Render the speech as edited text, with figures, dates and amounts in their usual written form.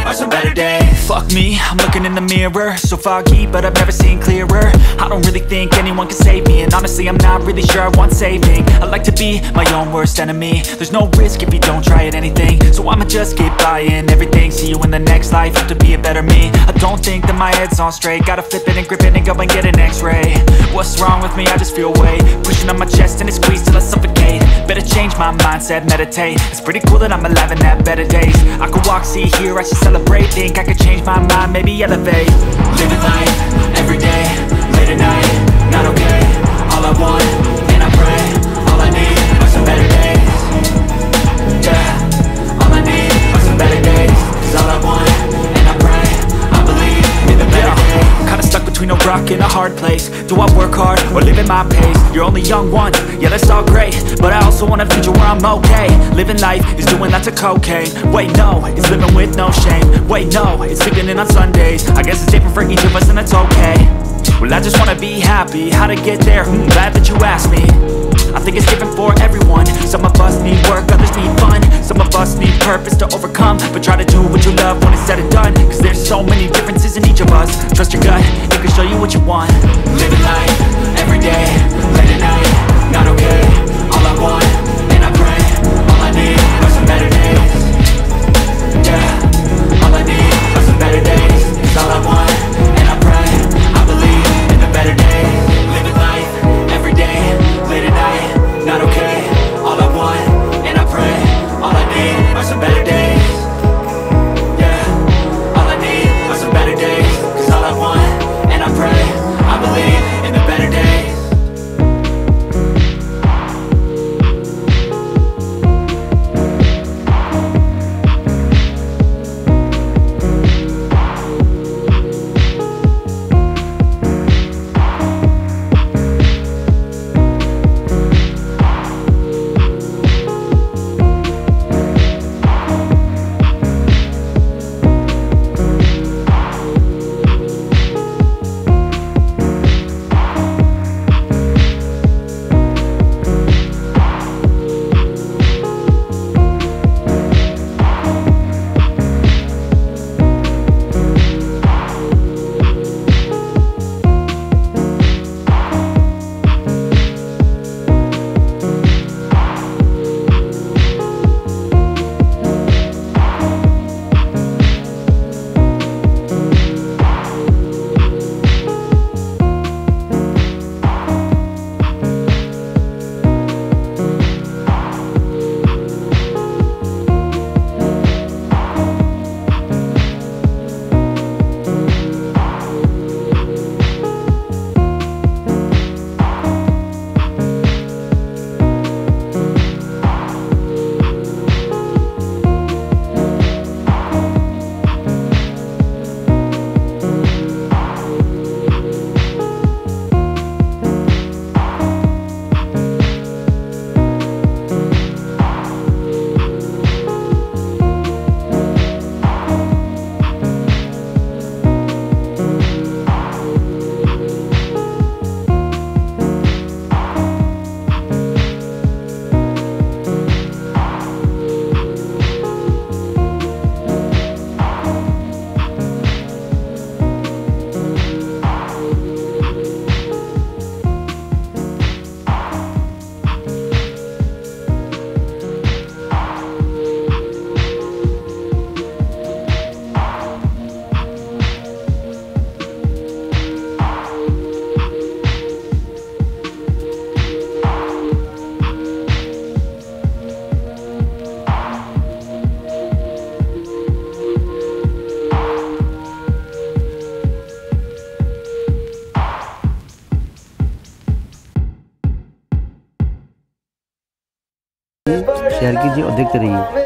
are some better days. Fuck me, I'm looking in the mirror, so foggy, but I've never seen clearer. I don't really think anyone can save me, and honestly I'm not really sure I want saving. I like to be my own worst enemy. There's no risk if you don't try at anything, so I'ma just keep buying everything. See you in the next life, have to be a better me. I don't think that my head's on straight, gotta flip it and grip it and go and get an x-ray. What's wrong with me? I just feel weight pushing on my chest and it squeezes till I suffocate. Better change my mindset, meditate. It's pretty cool that I'm alive and have better days. I could walk, see, hear, I should celebrate. Think I could change my mind, maybe elevate. Living life, everyday, late at night, not okay. All I want, and I pray, all I need are some better days. Yeah, all I need are some better days. Cause all I want, and I pray, I believe in the better days. Kinda stuck between a rock and a hard place. Do I work hard or live at my pace? You're only young once, yeah that's all great, but I also want a future where I'm okay. Living life is doing lots of cocaine. Wait no, it's living with no shame. Wait no, it's sleeping in on Sundays. I guess it's different for each of us and that's okay. Well I just wanna be happy, how to get there? Glad that you asked me. I think it's different for everyone. Some of us need work, others need fun. Some of us need purpose to overcome. But try to do what you love when it's said and done. Cause there's so many differences in each of us. Trust your gut, it can show you what you want. Living life, everyday, late at night, not okay. All I want, and I pray, all I need are some better days. Yeah, all I need are some better days. Cause all I want, and I pray, I believe in the better days. Living life, everyday, late at night, not okay. All I want, and I pray, all I need are some better days. Yeah, all I need are some better days. Cause all I want, and I pray, I believe in the better days. Share कीजिए और देखते रहिए।